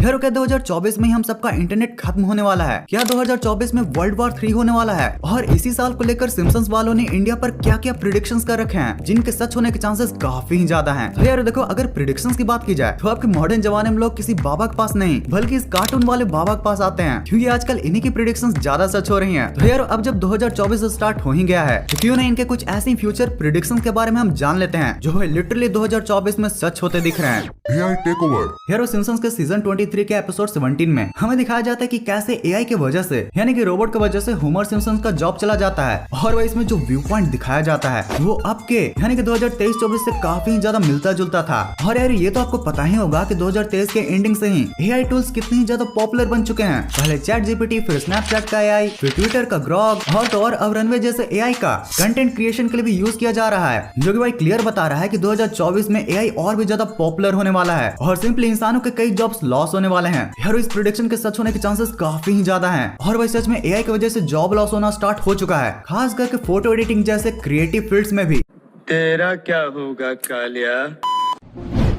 यार क्या 2024 में ही हम सबका इंटरनेट खत्म होने वाला है? क्या 2024 में वर्ल्ड वॉर 3 होने वाला है? और इसी साल को लेकर सिम्पसन्स वालों ने इंडिया पर क्या क्या प्रिडिक्शंस कर रखे हैं, जिनके सच होने के चांसेस काफी ज्यादा हैं। तो यार देखो, अगर प्रिडिक्शंस की बात की जाए तो आपके मॉडर्न जमाने में लोग किसी बाबा के पास नहीं बल्कि इस कार्टून वाले बाबा के पास आते हैं, क्योंकि आजकल इन्हीं की प्रिडिक्शंस ज्यादा सच हो रही हैं। तो यार अब जब 2024 स्टार्ट हो ही गया है तो क्यों नहीं इनके कुछ ऐसी फ्यूचर प्रिडिक्शंस के बारे में हम जान लेते हैं जो लिटरली 2024 में सच होते दिख रहे हैं। AI take over. यार सिम्पसन्स के सीजन 23 के एपिसोड 17 में हमें दिखाया जाता है कि कैसे एआई की वजह से यानी कि रोबोट की वजह से होमर सिम्पसन का जॉब चला जाता है, और वह इसमें जो व्यू पॉइंट दिखाया जाता है वो अब के यानी कि 2023-24 से काफी ज्यादा मिलता जुलता था। और यार ये तो आपको पता ही होगा कि 2023 के एंडिंग से ही एआई टूल्स कितनी ज्यादा पॉपुलर बन चुके हैं। पहले चैट जीपीटी, फिर स्नैपचैट का एआई, फिर ट्विटर का ग्रॉक और तो और अब रनवे जैसे एआई का कंटेंट क्रिएशन के लिए भी यूज किया जा रहा है, जो कि भाई क्लियर बता रहा है कि 2024 में एआई और भी ज्यादा पॉपुलर होने वाला है और सिंपली इंसानों के कई जॉब्स लॉस होने वाले हैं। यार इस प्रेडिक्शन के सच होने के चांसेस काफी ही ज्यादा हैं, और वही सच में एआई की वजह से जॉब लॉस होना स्टार्ट हो चुका है, खास करके फोटो एडिटिंग जैसे क्रिएटिव फील्ड्स में भी। तेरा क्या होगा कालिया?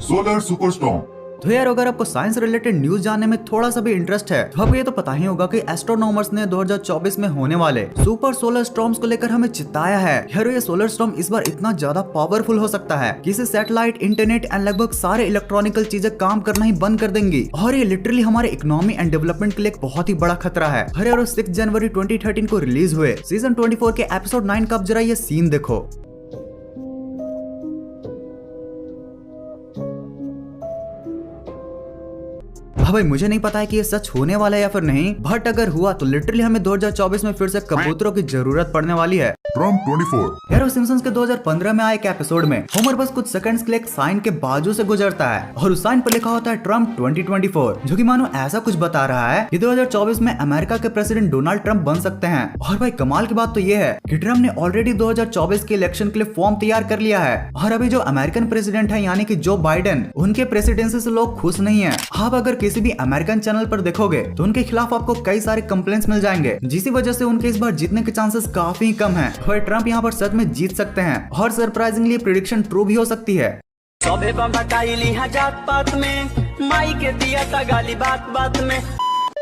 सोलर सुपरस्टॉर्म। तो यार अगर आपको साइंस रिलेटेड न्यूज जानने में थोड़ा सा भी इंटरेस्ट है तो आपको ये तो पता ही होगा कि एस्ट्रोनॉमर्स ने 2024 में होने वाले सुपर सोलर स्टॉर्म्स को लेकर हमें चिताया है। यार ये सोलर स्टॉर्म इस बार इतना ज्यादा पावरफुल हो सकता है कि इसे सैटेलाइट, इंटरनेट एंड लगभग सारे इलेक्ट्रॉनिकल चीजें काम करना ही बंद कर देंगी, और ये लिटरली हमारे इकोनॉमी एंड डेवलपमेंट के लिए एक बहुत ही बड़ा खतरा है। अरे यार 6 जनवरी 2013 को रिलीज हुए सीजन 24 के एपिसोड 9 का जरा ये सीन देखो। हाँ भाई, मुझे नहीं पता है कि ये सच होने वाला है या फिर नहीं, बट अगर हुआ तो लिटरली हमें 2024 में फिर से कबूतरों की जरूरत पड़ने वाली है। ट्रम्प 24। यार सिम्पसन्स के 2015 में आए एक एपिसोड में होमर बस कुछ सेकंड्स के लिए एक साइन के बाजू से गुजरता है और उस साइन पर लिखा होता है ट्रम्प 2024, जो कि मानो ऐसा कुछ बता रहा है कि 2024 में अमेरिका के प्रेसिडेंट डोनाल्ड ट्रंप बन सकते हैं। और भाई कमाल की बात तो ये है कि ट्रम्प ने ऑलरेडी 2024 के इलेक्शन के लिए फॉर्म तैयार कर लिया है, और अभी जो अमेरिकन प्रेसिडेंट है यानी कि जो बाइडेन, उनके प्रेसिडेंसी से लोग खुश नहीं है। आप अगर किसी भी अमेरिकन चैनल पर देखोगे तो उनके खिलाफ आपको कई सारे कंप्लेंट्स मिल जाएंगे, जिसकी वजह से उनके इस बार जीतने के चांसेस काफी कम है। और ट्रम्प यहाँ पर सच में जीत सकते हैं, और सरप्राइजिंगली प्रेडिक्शन ट्रू भी हो सकती है। सबे बम्बकाइली जात पात में माई के दिया था गाली बात बात में।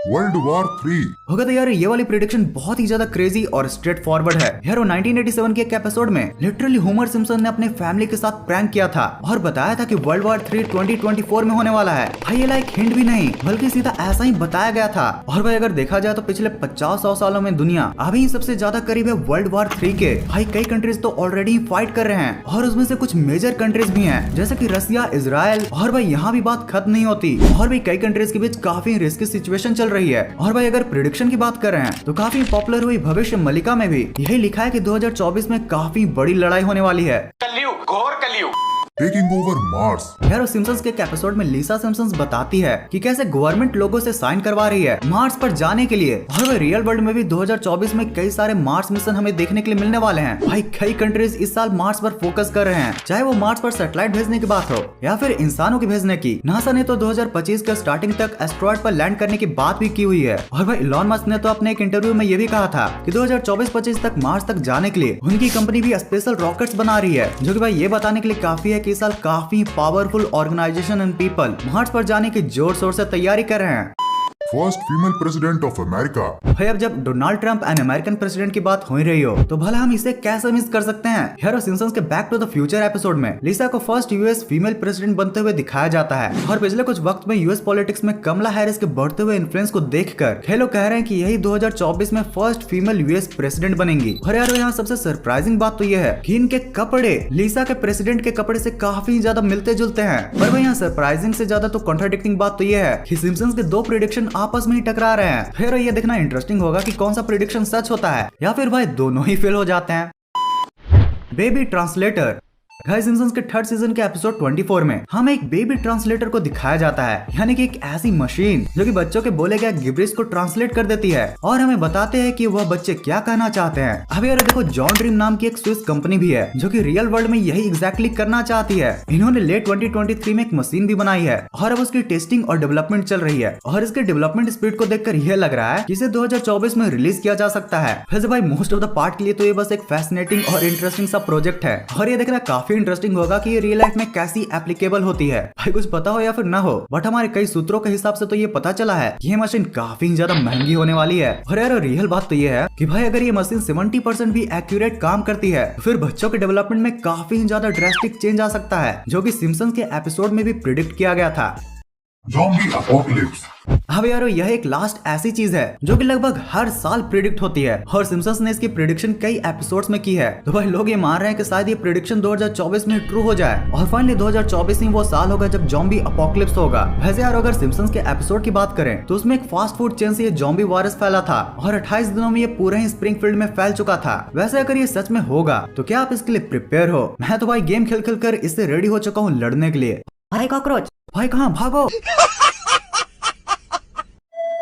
वर्ल्ड वॉर 3 होगा। तो यार ये वाली प्रेडिक्शन बहुत ही ज्यादा क्रेजी और स्ट्रेट फॉरवर्ड है। यार 1987 के एक एपिसोड में लिटरली होमर सिम्पसन ने अपने फैमिली के साथ प्रैंक किया था और बताया था कि वर्ल्ड वॉर 3 2024 में होने वाला है। भाई ये लाइक हिंट भी नहीं बल्कि सीधा ऐसा ही बताया गया था। और भाई अगर देखा जाए तो पिछले 50-100 सालों में दुनिया अभी सबसे ज्यादा करीब है वर्ल्ड वॉर 3 के। भाई कई कंट्रीज तो ऑलरेडी फाइट कर रहे हैं, और उसमें से कुछ मेजर कंट्रीज भी हैं जैसे कि रसिया, इजराइल, और भाई यहाँ भी बात खत्म नहीं होती, और भी कई कंट्रीज के बीच काफी रिस्की सिचुएशन चल रही है। और भाई अगर प्रेडिक्शन की बात कर रहे हैं तो काफी पॉपुलर हुई भविष्य मलिका में भी यही लिखा है कि 2024 में काफी बड़ी लड़ाई होने वाली है। कलयुग, घोर कलयुग। Taking over Mars. यार सिम्पसन्स के एक एपिसोड में लिसा सिम्पसन बताती है कि कैसे गवर्नमेंट लोगों से साइन करवा रही है मार्स पर जाने के लिए, और वह रियल वर्ल्ड में भी 2024 में कई सारे मार्स मिशन हमें देखने के लिए मिलने वाले हैं। भाई कई कंट्रीज इस साल मार्स पर फोकस कर रहे हैं, चाहे वो मार्स पर सैटेलाइट भेजने की बात हो या फिर इंसानों की भेजने की। नासा ने तो 2025 के स्टार्टिंग तक एस्ट्रॉयड पर लैंड करने की बात भी की हुई है। और भाई इलॉन मस्क ने तो अपने एक इंटरव्यू में ये भी कहा था कि 2024-25 तक मार्स तक जाने के लिए उनकी कंपनी भी स्पेशल रॉकेट्स बना रही है, जो कि भाई ये बताने के लिए काफी है कि इस साल काफी powerful organization and people Mars पर जाने की जोर शोर से तैयारी कर रहे हैं। First female president of America. भाई अब जब Donald Trump an American president की बात हो ही रही हो तो भला हम इसे कैसे मिस कर सकते हैं। यार सिम्पसन्स के back to the future episode में लिसा को फर्स्ट यूएस फीमेल प्रेसिडेंट बनते हुए दिखाया जाता है, और पिछले कुछ वक्त में यूएस पॉलिटिक्स में कमला हैरिस के बढ़ते हुए इन्फ्लुएंस को देखकर कई लोग कह रहे हैं कि यही 2024 में फर्स्ट फीमेल यूएस प्रेसिडेंट बनेंगी। और यार यहाँ सबसे सरप्राइजिंग बात तो यह है कि इनके कपड़े लिसा के प्रेसिडेंट के कपड़े से काफी ज्यादा मिलते जुलते हैं। पर भाई यहाँ सरप्राइजिंग से ज्यादा तो कॉन्ट्राडिक्टिंग बात तो यह है कि सिम्पसन्स के दो प्रेडिक्शन आपस में ही टकरा रहे हैं। फिर ये देखना इंटरेस्टिंग होगा कि कौन सा प्रेडिक्शन सच होता है या फिर भाई दोनों ही फेल हो जाते हैं। Baby translator. गाइस सिम्पसन्स के थर्ड सीजन के एपिसोड 24 में हमें एक बेबी ट्रांसलेटर को दिखाया जाता है, यानी कि एक ऐसी मशीन जो कि बच्चों के बोले गए गिब्रिश को ट्रांसलेट कर देती है और हमें बताते हैं कि वह बच्चे क्या कहना चाहते हैं। अब यार देखो, जॉन ड्रीम नाम की एक स्विस कंपनी भी है जो कि रियल वर्ल्ड में यही एग्जैक्टली करना चाहती है। इन्होंने लेट 2023 में एक मशीन भी बनाई है और अब उसकी टेस्टिंग और डेवलपमेंट चल रही है, और इसके डेवलपमेंट स्पीड को देखकर यह लग रहा है कि इसे 2024 में रिलीज किया जा सकता है। वैसे भाई मोस्ट ऑफ द पार्ट के लिए तो ये बस एक फैसिनेटिंग और इंटरेस्टिंग सा प्रोजेक्ट है, और ये देखना काफी काफी इंटरेस्टिंग होगा कि ये रियल लाइफ में कैसी एप्लीकेबल होती है। भाई कुछ पता हो या फिर ना हो, बट हमारे कई सूत्रों के हिसाब से तो ये पता चला है कि ये मशीन काफी ज्यादा महंगी होने वाली है। और यार रियल बात तो ये है कि भाई अगर ये मशीन 70% भी एक्यूरेट काम करती है तो फिर बच्चों के डेवलपमेंट में काफी ज्यादा ड्रास्टिक चेंज आ सकता है, जो कि सिम्पसन्स के एपिसोड में भी प्रिडिक्ट किया गया था। Zombie Apocalypse। अब यारो यह एक लास्ट ऐसी चीज है जो कि लगभग हर साल प्रिडिक्ट होती है और सिम्पसन्स ने इसकी प्रिडिक्शन कई एपिसोड्स में की है। तो भाई लोग ये मान रहे हैं कि शायद ये प्रिडिक्शन 2024 में ट्रू हो जाए और फाइनली 2024 ही वो साल होगा जब ज़ॉम्बी अपोकलिप्स होगा। वैसे यार अगर सिम्पसन्स के एपिसोड की बात करें तो उसमें एक फास्ट फूड चेन से ये ज़ॉम्बी वायरस फैला था और 28 दिनों में ये पूरे ही स्प्रिंगफील्ड में फैल चुका था। वैसे अगर ये सच में होगा तो क्या आप इसके लिए प्रिपेयर हो? मैं तो भाई गेम खेल खेल कर इससे रेडी हो चुका हूँ लड़ने के लिए। भाई कॉकरोच, भाई कहाँ भागो।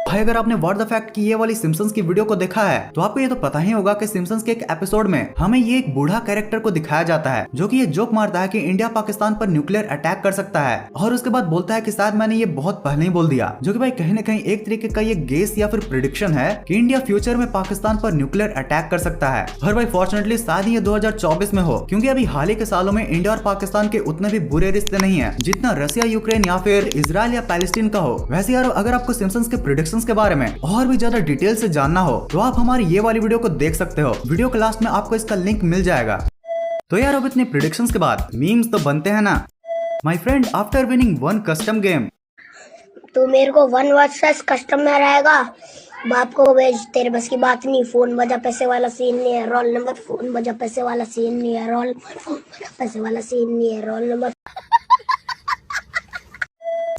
भाई अगर आपने व्हाट द फैक्ट की ये वाली सिम्पसन्स की वीडियो को देखा है तो आपको ये तो पता ही होगा कि सिम्पसन्स के एक एपिसोड में हमें ये एक बूढ़ा कैरेक्टर को दिखाया जाता है जो कि ये जोक मारता है कि इंडिया पाकिस्तान पर न्यूक्लियर अटैक कर सकता है और उसके बाद बोलता है कि शायद मैंने ये बहुत पहले ही बोल दिया, जो कि भाई कहीं न कहीं एक तरीके का ये गेस या फिर प्रिडिक्शन है कि इंडिया फ्यूचर में पाकिस्तान पर न्यूक्लियर अटैक कर सकता है। और भाई फॉर्चुनेटली शायद ये 2024 में हो, क्योंकि अभी हाल ही के सालों में इंडिया और पाकिस्तान के उतने भी बुरे रिश्ते नहीं है जितना रसिया यूक्रेन या फिर इजराइल या पैलेस्टीन का हो। वैसे यार अगर आपको सिम्पसन्स के प्रिडिक्शंस के बारे में और भी ज्यादा डिटेल से जानना हो तो आप हमारी ये वाली वीडियो को देख सकते हो। वीडियो के लास्ट में आपको इसका लिंक मिल जाएगा। तो यार अब इतने प्रिडिक्शंस के बाद मीम्स तो बनते हैं ना। My friend after winning one custom game, तू मेरे को 1 वर्सेस कस्टम में रहेगा, बाप को भेज, तेरे बस की बात नहीं। फोन बजा पैसे वाला सीन नहीं है, रोल नंबर फोन बजा पैसे वाला सीन नहीं है, रोल नंबर फोन बजा पैसे वाला सीन नहीं है, roll number.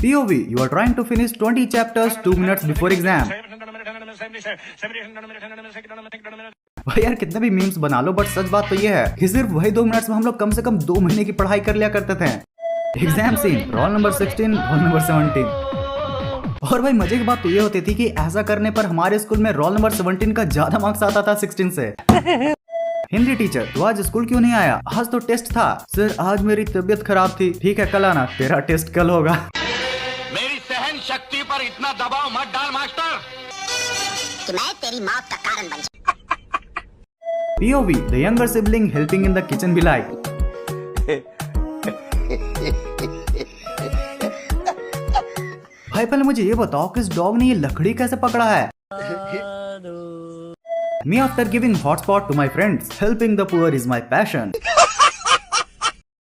POV, you are trying to finish 20 chapters 2 minutes before exam. भाई यार कितने भी मीम्स बना लो बट सच बात तो ये है कि सिर्फ वही 2 मिनट्स में हम लोग कम से कम 2 महीने की पढ़ाई कर लिया करते थे। Exam scene, roll number 16, roll number 17। और भाई मजे की बात तो ये होती थी कि ऐसा करने पर हमारे स्कूल में रोल नंबर 17 का ज्यादा मार्क्स आता था 16 से। हिंदी टीचर, तो आज स्कूल क्यों नहीं आया? आज तो टेस्ट था। सर आज मेरी तबीयत खराब थी। ठीक है कल आना, तेरा टेस्ट कल होगा। मेरी सहन शक्ति पर इतना दबाव मत डाल मास्टर कि मैं तेरी मौत का कारण बन जाऊं। POV, the younger sibling helping in the kitchen be like. भाई पहले मुझे ये बताओ कि इस डॉग ने ये लकड़ी कैसे पकड़ा है? Me after giving hotspot to my friends, helping the poor is my passion.